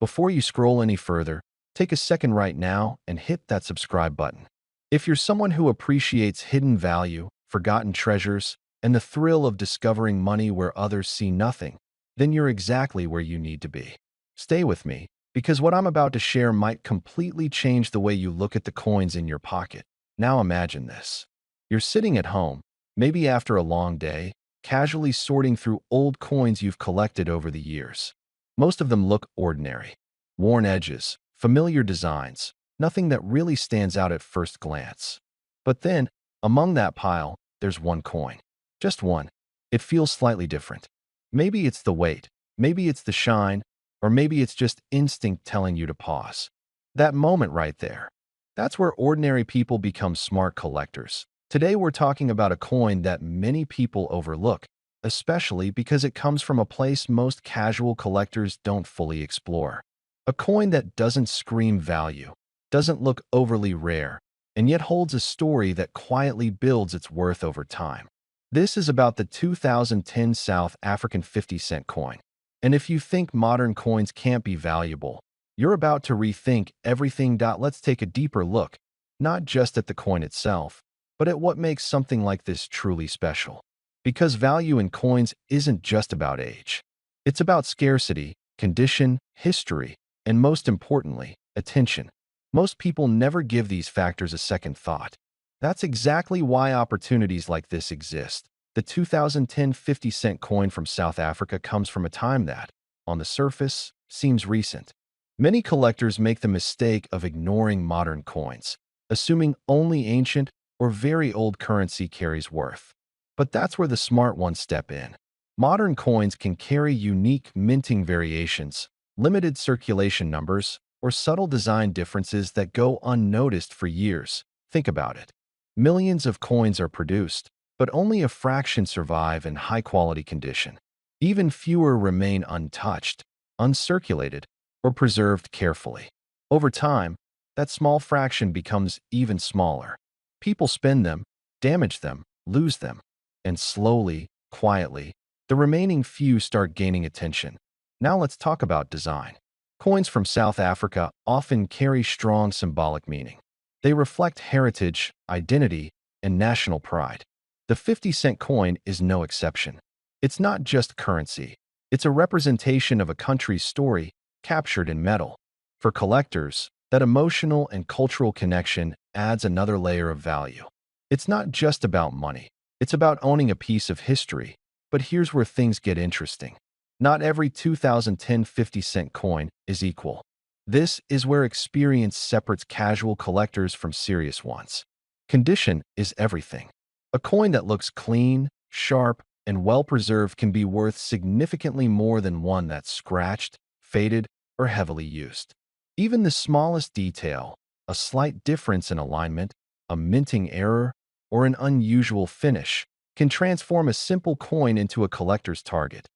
Before you scroll any further, take a second right now and hit that subscribe button. If you're someone who appreciates hidden value, forgotten treasures, and the thrill of discovering money where others see nothing, then you're exactly where you need to be. Stay with me, because what I'm about to share might completely change the way you look at the coins in your pocket. Now imagine this. You're sitting at home, maybe after a long day, casually sorting through old coins you've collected over the years. Most of them look ordinary. Worn edges, familiar designs, nothing that really stands out at first glance. But then, among that pile, there's one coin. Just one. It feels slightly different. Maybe it's the weight, maybe it's the shine, or maybe it's just instinct telling you to pause. That moment right there. That's where ordinary people become smart collectors. Today we're talking about a coin that many people overlook, especially because it comes from a place most casual collectors don't fully explore. A coin that doesn't scream value, doesn't look overly rare, and yet holds a story that quietly builds its worth over time. This is about the 2010 South African 50-cent coin. And if you think modern coins can't be valuable, you're about to rethink everything. Let's take a deeper look, not just at the coin itself, but at what makes something like this truly special. Because value in coins isn't just about age. It's about scarcity, condition, history, and most importantly, attention. Most people never give these factors a second thought. That's exactly why opportunities like this exist. The 2010 50-cent coin from South Africa comes from a time that, on the surface, seems recent. Many collectors make the mistake of ignoring modern coins, assuming only ancient or very old currency carries worth. But that's where the smart ones step in. Modern coins can carry unique minting variations, limited circulation numbers, or subtle design differences that go unnoticed for years. Think about it. Millions of coins are produced, but only a fraction survive in high-quality condition. Even fewer remain untouched, uncirculated, or preserved carefully. Over time, that small fraction becomes even smaller. People spend them, damage them, lose them, and slowly, quietly, the remaining few start gaining attention. Now let's talk about design. Coins from South Africa often carry strong symbolic meaning. They reflect heritage, identity, and national pride. The 50-cent coin is no exception. It's not just currency. It's a representation of a country's story captured in metal. For collectors, that emotional and cultural connection adds another layer of value. It's not just about money. It's about owning a piece of history. But here's where things get interesting. Not every 2010 50-cent coin is equal. This is where experience separates casual collectors from serious ones. Condition is everything. A coin that looks clean, sharp, and well-preserved can be worth significantly more than one that's scratched, faded, or heavily used. Even the smallest detail, a slight difference in alignment, a minting error, or an unusual finish, can transform a simple coin into a collector's target.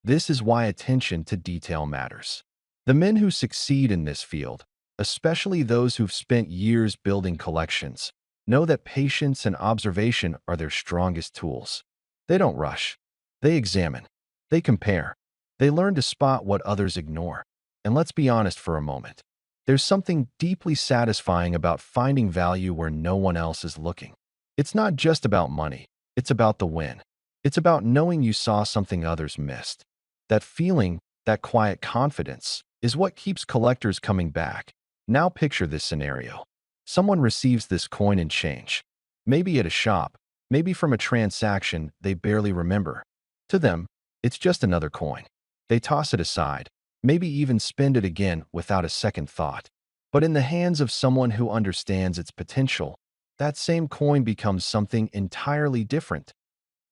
This is why attention to detail matters. The men who succeed in this field, especially those who've spent years building collections, know that patience and observation are their strongest tools. They don't rush. They examine. They compare. They learn to spot what others ignore. And let's be honest for a moment. There's something deeply satisfying about finding value where no one else is looking. It's not just about money. It's about the win. It's about knowing you saw something others missed. That feeling, that quiet confidence, is what keeps collectors coming back. Now picture this scenario. Someone receives this coin and change. Maybe at a shop, maybe from a transaction they barely remember. To them, it's just another coin. They toss it aside, maybe even spend it again without a second thought. But in the hands of someone who understands its potential, that same coin becomes something entirely different.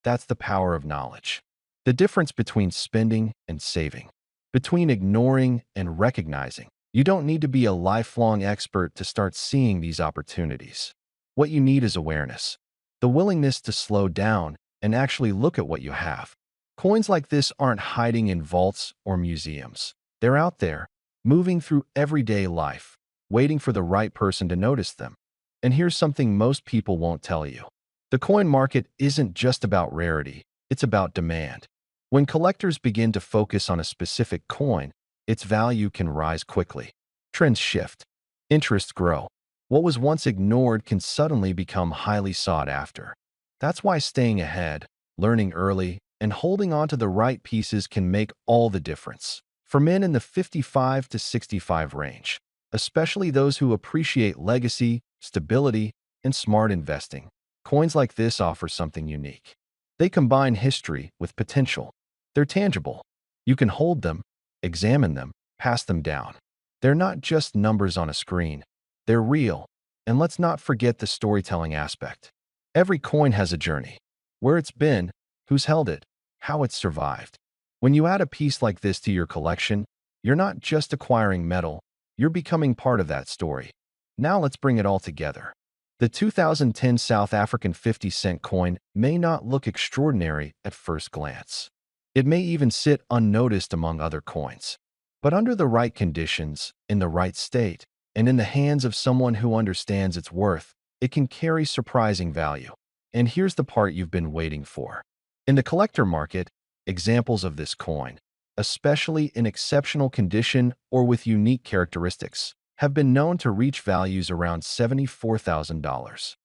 That's the power of knowledge. The difference between spending and saving, between ignoring and recognizing. You don't need to be a lifelong expert to start seeing these opportunities. What you need is awareness, the willingness to slow down and actually look at what you have. Coins like this aren't hiding in vaults or museums. They're out there, moving through everyday life, waiting for the right person to notice them. And here's something most people won't tell you. The coin market isn't just about rarity, it's about demand. When collectors begin to focus on a specific coin, its value can rise quickly. Trends shift. Interests grow. What was once ignored can suddenly become highly sought after. That's why staying ahead, learning early, and holding on to the right pieces can make all the difference. For men in the 55 to 65 range, especially those who appreciate legacy, stability, and smart investing, coins like this offer something unique. They combine history with potential. They're tangible. You can hold them, examine them, pass them down. They're not just numbers on a screen. They're real. And let's not forget the storytelling aspect. Every coin has a journey. Where it's been, who's held it, how it's survived. When you add a piece like this to your collection, you're not just acquiring metal, you're becoming part of that story. Now let's bring it all together. The 2010 South African 50-cent coin may not look extraordinary at first glance. It may even sit unnoticed among other coins. But under the right conditions, in the right state, and in the hands of someone who understands its worth, it can carry surprising value. And here's the part you've been waiting for. In the collector market, examples of this coin, especially in exceptional condition or with unique characteristics, have been known to reach values around $74,000.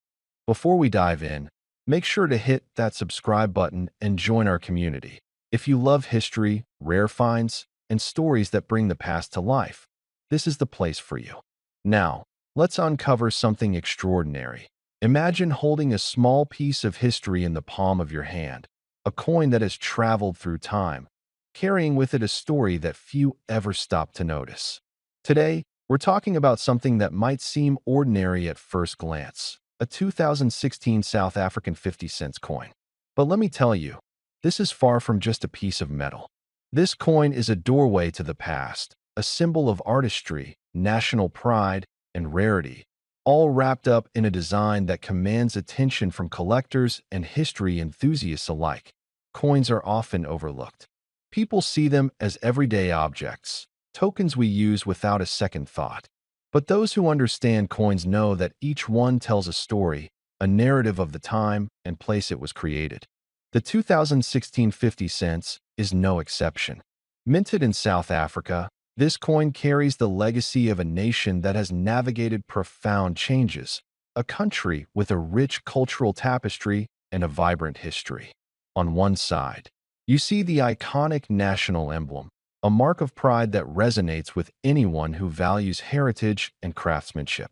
Before we dive in, make sure to hit that subscribe button and join our community. If you love history, rare finds, and stories that bring the past to life, this is the place for you. Now, let's uncover something extraordinary. Imagine holding a small piece of history in the palm of your hand, a coin that has traveled through time, carrying with it a story that few ever stop to notice. Today, we're talking about something that might seem ordinary at first glance, a 2016 South African 50-cent coin. But let me tell you, this is far from just a piece of metal. This coin is a doorway to the past, a symbol of artistry, national pride, and rarity, all wrapped up in a design that commands attention from collectors and history enthusiasts alike. Coins are often overlooked. People see them as everyday objects, tokens we use without a second thought. But those who understand coins know that each one tells a story, a narrative of the time and place it was created. The 2016 50 cents is no exception. Minted in South Africa, this coin carries the legacy of a nation that has navigated profound changes, a country with a rich cultural tapestry and a vibrant history. On one side, you see the iconic national emblem, a mark of pride that resonates with anyone who values heritage and craftsmanship.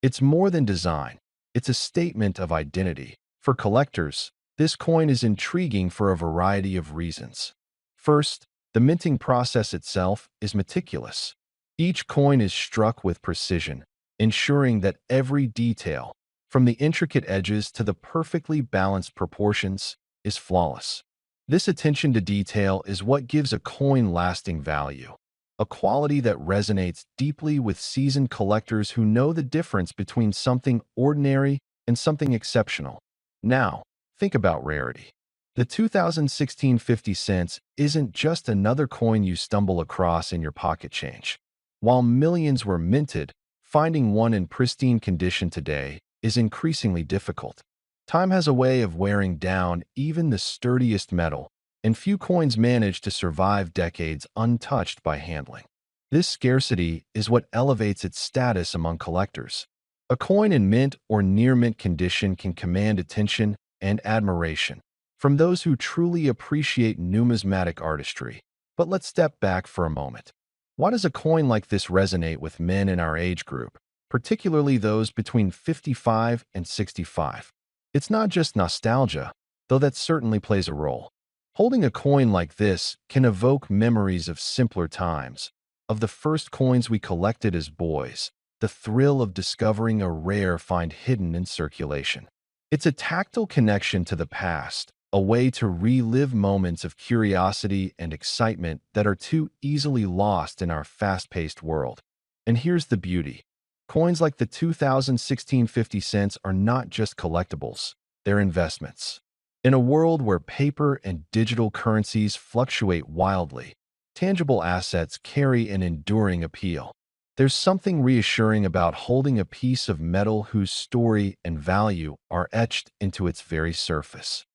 It's more than design. It's a statement of identity. For collectors, this coin is intriguing for a variety of reasons. First, the minting process itself is meticulous. Each coin is struck with precision, ensuring that every detail, from the intricate edges to the perfectly balanced proportions, is flawless. This attention to detail is what gives a coin lasting value, a quality that resonates deeply with seasoned collectors who know the difference between something ordinary and something exceptional. Now, think about rarity. The 2016 50 cents isn't just another coin you stumble across in your pocket change. While millions were minted, finding one in pristine condition today is increasingly difficult. Time has a way of wearing down even the sturdiest metal, and few coins manage to survive decades untouched by handling. This scarcity is what elevates its status among collectors. A coin in mint or near mint condition can command attention and admiration from those who truly appreciate numismatic artistry. But let's step back for a moment. Why does a coin like this resonate with men in our age group, particularly those between 55 and 65? It's not just nostalgia, though that certainly plays a role. Holding a coin like this can evoke memories of simpler times, of the first coins we collected as boys, the thrill of discovering a rare find hidden in circulation. It's a tactile connection to the past, a way to relive moments of curiosity and excitement that are too easily lost in our fast-paced world. And here's the beauty. Coins like the 2016 50 cents are not just collectibles, they're investments. In a world where paper and digital currencies fluctuate wildly, tangible assets carry an enduring appeal. There's something reassuring about holding a piece of metal whose story and value are etched into its very surface.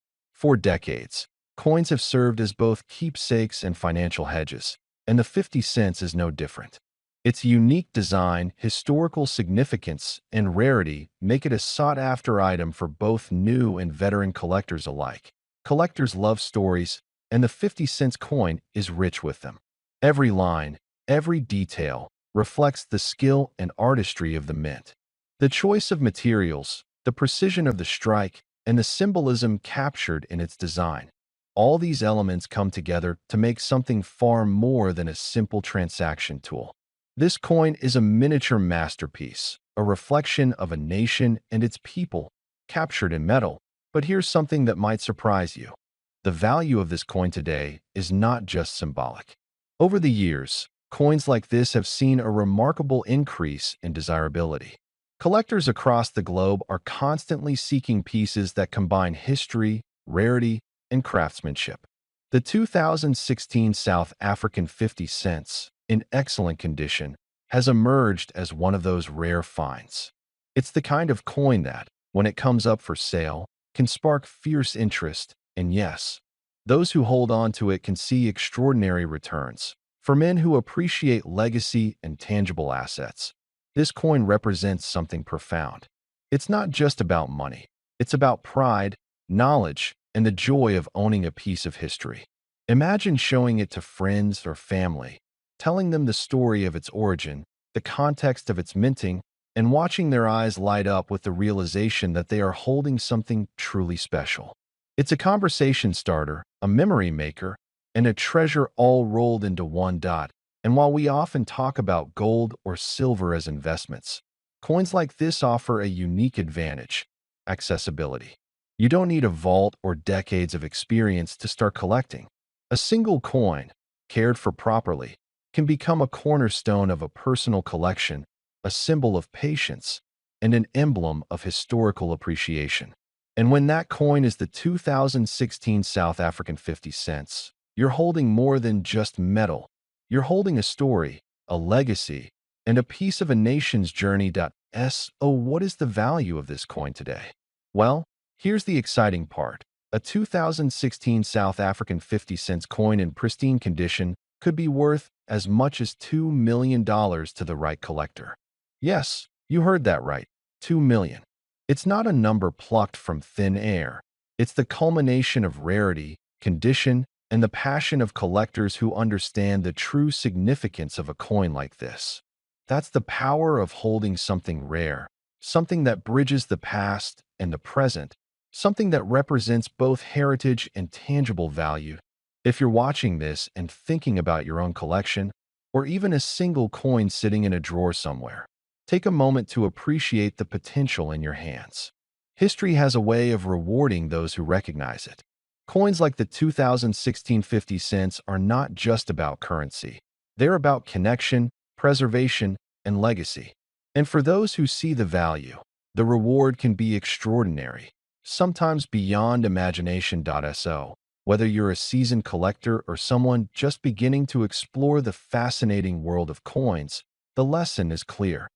For decades, coins have served as both keepsakes and financial hedges, and the 50 cents is no different. Its unique design, historical significance, and rarity make it a sought-after item for both new and veteran collectors alike. Collectors love stories, and the 50 cents coin is rich with them. Every line, every detail reflects the skill and artistry of the mint. The choice of materials, the precision of the strike, and the symbolism captured in its design. All these elements come together to make something far more than a simple transaction tool. This coin is a miniature masterpiece, a reflection of a nation and its people, captured in metal. But here's something that might surprise you. The value of this coin today is not just symbolic. Over the years, coins like this have seen a remarkable increase in desirability. Collectors across the globe are constantly seeking pieces that combine history, rarity, and craftsmanship. The 2016 South African 50 cents, in excellent condition, has emerged as one of those rare finds. It's the kind of coin that, when it comes up for sale, can spark fierce interest, and yes, those who hold on to it can see extraordinary returns. For men who appreciate legacy and tangible assets, this coin represents something profound. It's not just about money. It's about pride, knowledge, and the joy of owning a piece of history. Imagine showing it to friends or family, telling them the story of its origin, the context of its minting, and watching their eyes light up with the realization that they are holding something truly special. It's a conversation starter, a memory maker, and a treasure all rolled into one dot. And while we often talk about gold or silver as investments, coins like this offer a unique advantage: accessibility. You don't need a vault or decades of experience to start collecting. A single coin, cared for properly, can become a cornerstone of a personal collection, a symbol of patience, and an emblem of historical appreciation. And when that coin is the 2016 South African 50 cents, you're holding more than just metal. You're holding a story, a legacy, and a piece of a nation's journey. So what is the value of this coin today? Well, here's the exciting part. A 2016 South African 50 cents coin in pristine condition could be worth as much as $2 million to the right collector. Yes, you heard that right, 2 million. It's not a number plucked from thin air. It's the culmination of rarity, condition, and the passion of collectors who understand the true significance of a coin like this. That's the power of holding something rare, something that bridges the past and the present, something that represents both heritage and tangible value. If you're watching this and thinking about your own collection, or even a single coin sitting in a drawer somewhere, take a moment to appreciate the potential in your hands. History has a way of rewarding those who recognize it. Coins like the 2016 50 cents are not just about currency. They're about connection, preservation, and legacy. And for those who see the value, the reward can be extraordinary, sometimes beyond imagination. So, whether you're a seasoned collector or someone just beginning to explore the fascinating world of coins, the lesson is clear.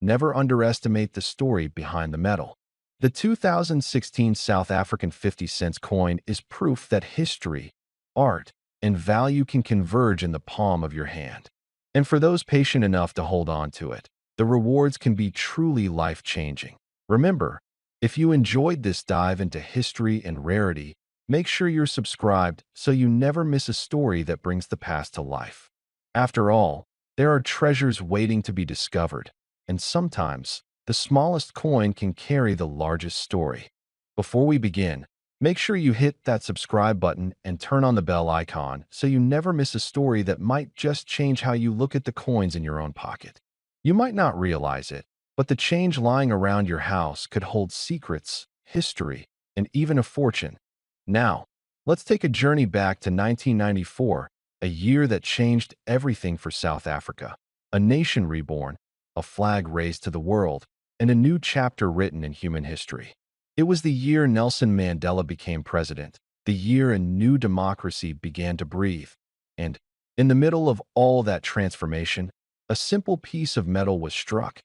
Never underestimate the story behind the metal. The 2016 South African 50 cents coin is proof that history, art, and value can converge in the palm of your hand. And for those patient enough to hold on to it, the rewards can be truly life-changing. Remember, if you enjoyed this dive into history and rarity, make sure you're subscribed so you never miss a story that brings the past to life. After all, there are treasures waiting to be discovered, and sometimes the smallest coin can carry the largest story. Before we begin, make sure you hit that subscribe button and turn on the bell icon so you never miss a story that might just change how you look at the coins in your own pocket. You might not realize it, but the change lying around your house could hold secrets, history, and even a fortune. Now, let's take a journey back to 1994, a year that changed everything for South Africa. A nation reborn, a flag raised to the world, and a new chapter written in human history. It was the year Nelson Mandela became president, the year a new democracy began to breathe. And, in the middle of all that transformation, a simple piece of metal was struck.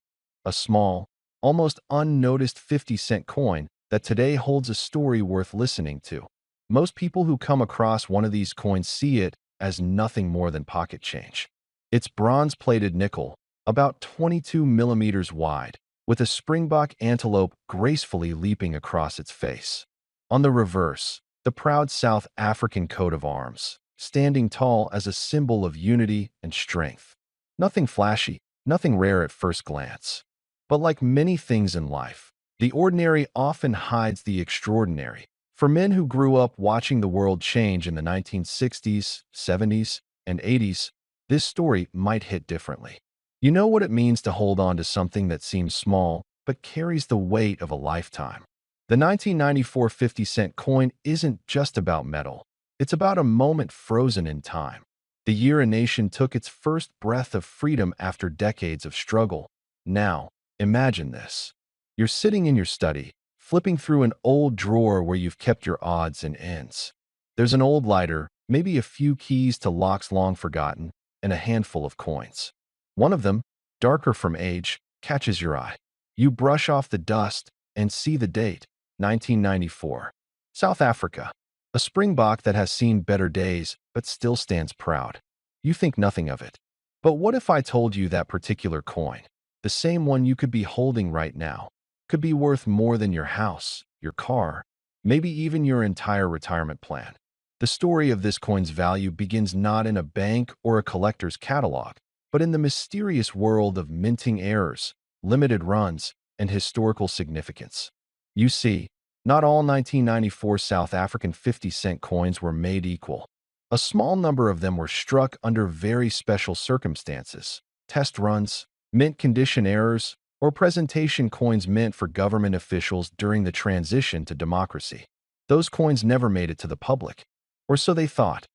A small, almost unnoticed 50-cent coin that today holds a story worth listening to. Most people who come across one of these coins see it as nothing more than pocket change. It's bronze-plated nickel, about 22 millimeters wide, with a springbok antelope gracefully leaping across its face. On the reverse, the proud South African coat of arms, standing tall as a symbol of unity and strength. Nothing flashy, nothing rare at first glance. But like many things in life, the ordinary often hides the extraordinary. For men who grew up watching the world change in the 1960s, 70s, and 80s, this story might hit differently. You know what it means to hold on to something that seems small but carries the weight of a lifetime. The 1994 50-cent coin isn't just about metal. It's about a moment frozen in time. The year a nation took its first breath of freedom after decades of struggle. Now, imagine this. You're sitting in your study, flipping through an old drawer where you've kept your odds and ends. There's an old lighter, maybe a few keys to locks long forgotten, and a handful of coins. One of them, darker from age, catches your eye. You brush off the dust and see the date, 1994. South Africa. A springbok that has seen better days but still stands proud. You think nothing of it. But what if I told you that particular coin, the same one you could be holding right now, could be worth more than your house, your car, maybe even your entire retirement plan? The story of this coin's value begins not in a bank or a collector's catalog, but in the mysterious world of minting errors, limited runs, and historical significance. You see, not all 1994 South African 50-cent coins were made equal. A small number of them were struck under very special circumstances, test runs, mint condition errors, or presentation coins meant for government officials during the transition to democracy. Those coins never made it to the public, or so they thought.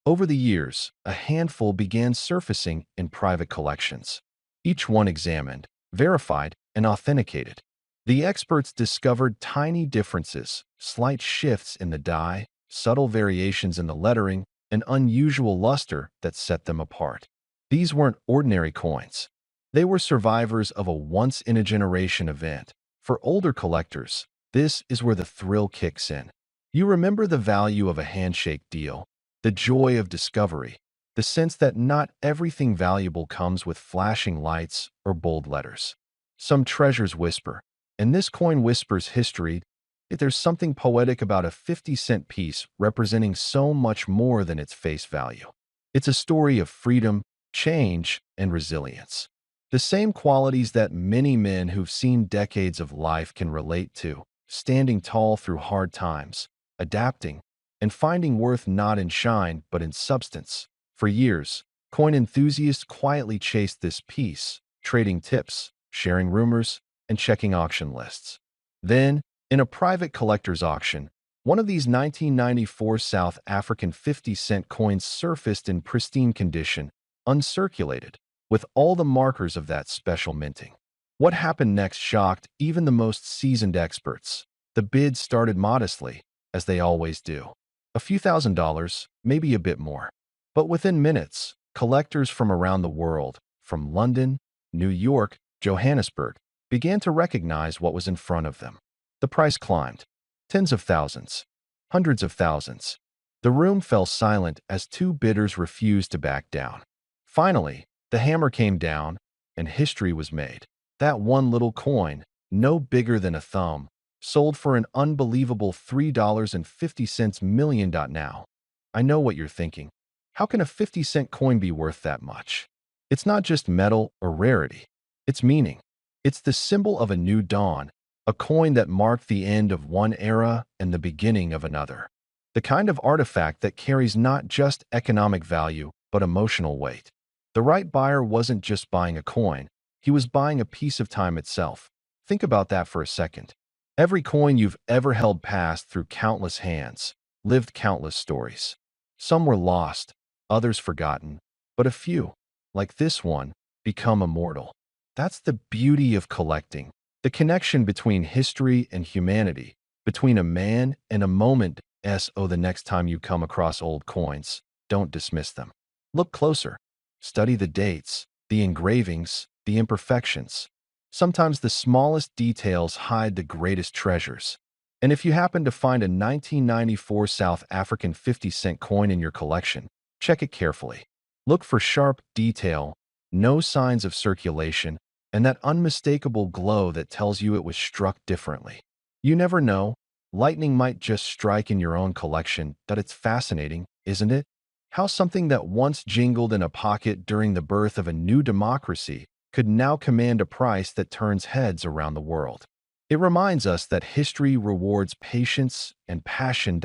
Over the years, a handful began surfacing in private collections. Each one examined, verified, and authenticated. The experts discovered tiny differences, slight shifts in the die, subtle variations in the lettering, and unusual luster that set them apart. These weren't ordinary coins. They were survivors of a once-in-a-generation event. For older collectors, this is where the thrill kicks in. You remember the value of a handshake deal, the joy of discovery, the sense that not everything valuable comes with flashing lights or bold letters. Some treasures whisper, and this coin whispers history. There's something poetic about a 50-cent piece representing so much more than its face value. It's a story of freedom, change, and resilience. The same qualities that many men who've seen decades of life can relate to, standing tall through hard times, adapting, and finding worth not in shine but in substance. For years, coin enthusiasts quietly chased this piece, trading tips, sharing rumors, and checking auction lists. Then, in a private collector's auction, one of these 1994 South African 50-cent coins surfaced in pristine condition, uncirculated, with all the markers of that special minting. What happened next shocked even the most seasoned experts. The bids started modestly, as they always do. A few $1,000s, maybe a bit more. But within minutes, collectors from around the world, from London, New York, Johannesburg, began to recognize what was in front of them. The price climbed. Tens of thousands. Hundreds of thousands. The room fell silent as two bidders refused to back down. Finally, the hammer came down, and history was made. That one little coin, no bigger than a thumb, sold for an unbelievable $3.50 million. Now, I know what you're thinking. How can a 50-cent coin be worth that much? It's not just metal or rarity. It's meaning. It's the symbol of a new dawn, a coin that marked the end of one era and the beginning of another. The kind of artifact that carries not just economic value, but emotional weight. The right buyer wasn't just buying a coin, he was buying a piece of time itself. Think about that for a second. Every coin you've ever held passed through countless hands, lived countless stories. Some were lost, others forgotten, but a few, like this one, become immortal. That's the beauty of collecting, the connection between history and humanity, between a man and a moment. The next time you come across old coins, don't dismiss them. Look closer. Study the dates, the engravings, the imperfections. Sometimes the smallest details hide the greatest treasures. And if you happen to find a 1994 South African 50-cent coin in your collection, Check it carefully. Look for sharp detail, no signs of circulation, and that unmistakable glow that tells you it was struck differently. You never know, lightning might just strike in your own collection. That it's fascinating, isn't it? How something that once jingled in a pocket during the birth of a new democracy could now command a price that turns heads around the world. It reminds us that history rewards patience and passion.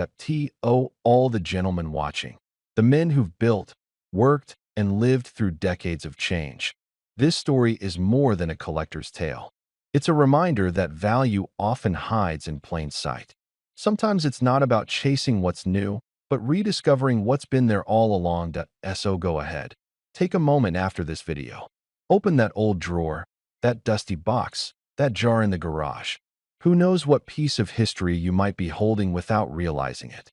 All the gentlemen watching, the men who've built, worked, and lived through decades of change. This story is more than a collector's tale. It's a reminder that value often hides in plain sight. Sometimes it's not about chasing what's new, but rediscovering what's been there all along. So go ahead. Take a moment after this video. Open that old drawer, that dusty box, that jar in the garage. Who knows what piece of history you might be holding without realizing it.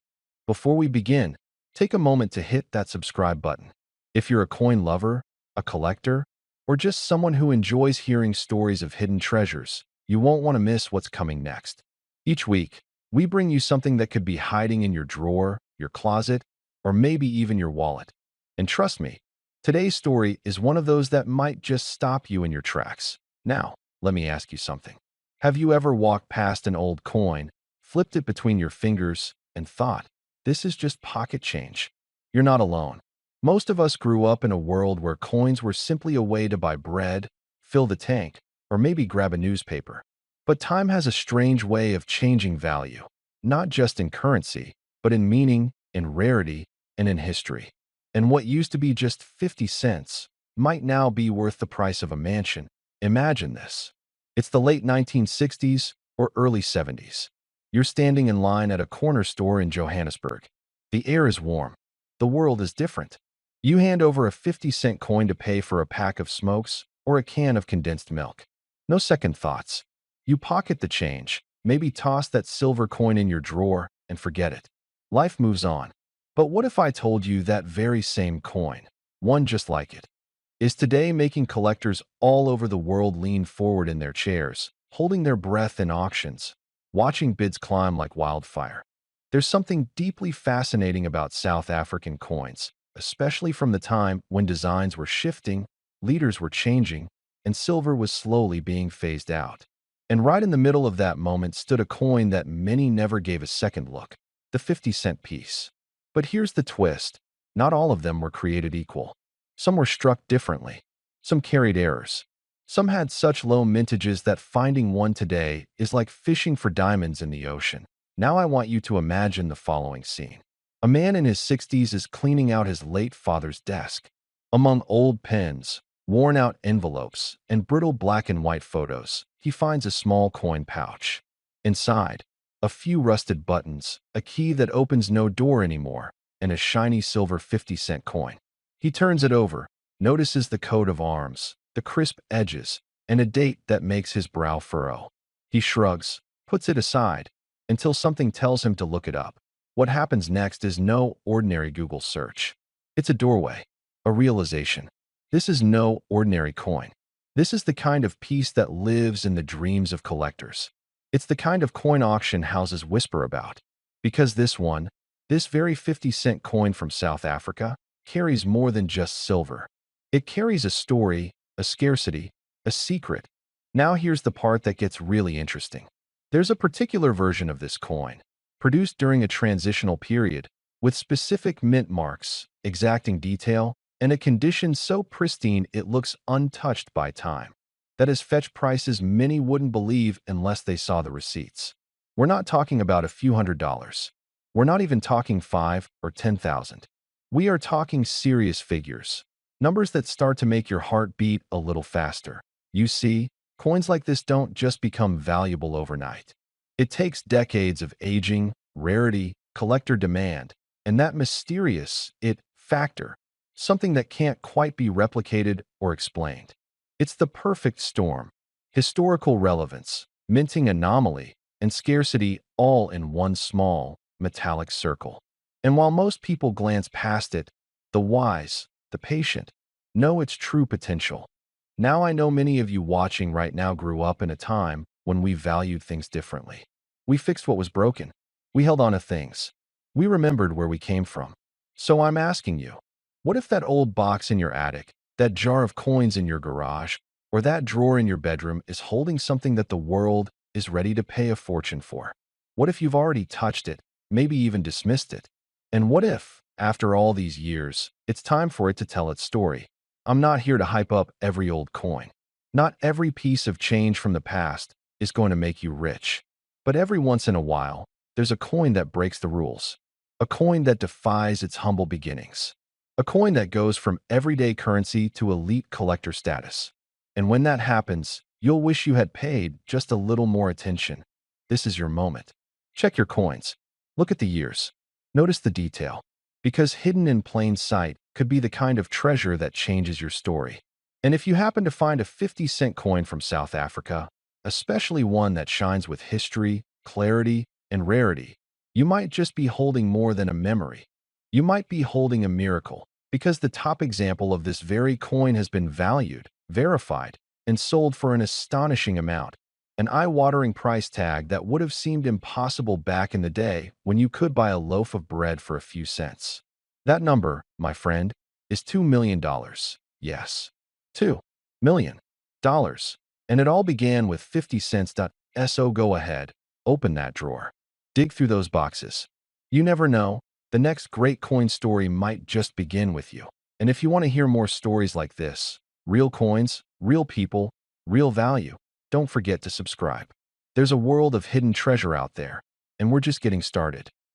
Before we begin, take a moment to hit that subscribe button. If you're a coin lover, a collector, or just someone who enjoys hearing stories of hidden treasures, you won't want to miss what's coming next. Each week, we bring you something that could be hiding in your drawer, your closet, or maybe even your wallet. And trust me, today's story is one of those that might just stop you in your tracks. Now, let me ask you something. Have you ever walked past an old coin, flipped it between your fingers, and thought, this is just pocket change? You're not alone. Most of us grew up in a world where coins were simply a way to buy bread, fill the tank, or maybe grab a newspaper. But time has a strange way of changing value, not just in currency, but in meaning, in rarity, and in history. And what used to be just 50 cents might now be worth the price of a mansion. Imagine this. It's the late 1960s or early 70s. You're standing in line at a corner store in Johannesburg. The air is warm. The world is different. You hand over a 50-cent coin to pay for a pack of smokes or a can of condensed milk. No second thoughts. You pocket the change, maybe toss that silver coin in your drawer, and forget it. Life moves on. But what if I told you that very same coin, one just like it, is today making collectors all over the world lean forward in their chairs, holding their breath in auctions, watching bids climb like wildfire? There's something deeply fascinating about South African coins, especially from the time when designs were shifting, leaders were changing, and silver was slowly being phased out. And right in the middle of that moment stood a coin that many never gave a second look, the 50-cent piece. But here's the twist. Not all of them were created equal. Some were struck differently. Some carried errors. Some had such low mintages that finding one today is like fishing for diamonds in the ocean. Now I want you to imagine the following scene. A man in his 60s is cleaning out his late father's desk. Among old pens, worn-out envelopes, and brittle black and white photos, he finds a small coin pouch. Inside, a few rusted buttons, a key that opens no door anymore, and a shiny silver 50-cent coin. He turns it over, notices the coat of arms, the crisp edges, and a date that makes his brow furrow. He shrugs, puts it aside, until something tells him to look it up. What happens next is no ordinary Google search. It's a doorway, a realization. This is no ordinary coin. This is the kind of piece that lives in the dreams of collectors. It's the kind of coin auction houses whisper about. Because this very 50-cent coin from South Africa, carries more than just silver. It carries a story, a scarcity, a secret. Now here's the part that gets really interesting. There's a particular version of this coin, produced during a transitional period, with specific mint marks, exacting detail, and a condition so pristine it looks untouched by time. That has fetched prices many wouldn't believe unless they saw the receipts. We're not talking about a few $100s. We're not even talking 5 or 10,000. We are talking serious figures, numbers that start to make your heart beat a little faster. You see, coins like this don't just become valuable overnight. It takes decades of aging, rarity, collector demand, and that mysterious it factor, something that can't quite be replicated or explained. It's the perfect storm: historical relevance, minting anomaly, and scarcity all in one small, metallic circle. And while most people glance past it, the wise, the patient, know its true potential. Now I know many of you watching right now grew up in a time when we valued things differently. We fixed what was broken. We held on to things. We remembered where we came from. So I'm asking you, What if that old box in your attic, that jar of coins in your garage, or that drawer in your bedroom is holding something that the world is ready to pay a fortune for? What if you've already touched it, maybe even dismissed it? And what if, after all these years, it's time for it to tell its story? I'm not here to hype up every old coin. Not every piece of change from the past is going to make you rich. But every once in a while, there's a coin that breaks the rules. A coin that defies its humble beginnings. A coin that goes from everyday currency to elite collector status. And when that happens, you'll wish you had paid just a little more attention. This is your moment. Check your coins. Look at the years. Notice the detail. Because hidden in plain sight could be the kind of treasure that changes your story. And if you happen to find a 50-cent coin from South Africa, especially one that shines with history, clarity, and rarity, you might just be holding more than a memory. You might be holding a miracle, because the top example of this very coin has been valued, verified, and sold for an astonishing amount. An eye-watering price tag that would have seemed impossible back in the day when you could buy a loaf of bread for a few cents. That number, my friend, is $2 million. Yes, $2 million. And it all began with 50 cents. So go ahead, open that drawer. Dig through those boxes. You never know, the next great coin story might just begin with you. And if you want to hear more stories like this, real coins, real people, real value, don't forget to subscribe. There's a world of hidden treasure out there, and we're just getting started.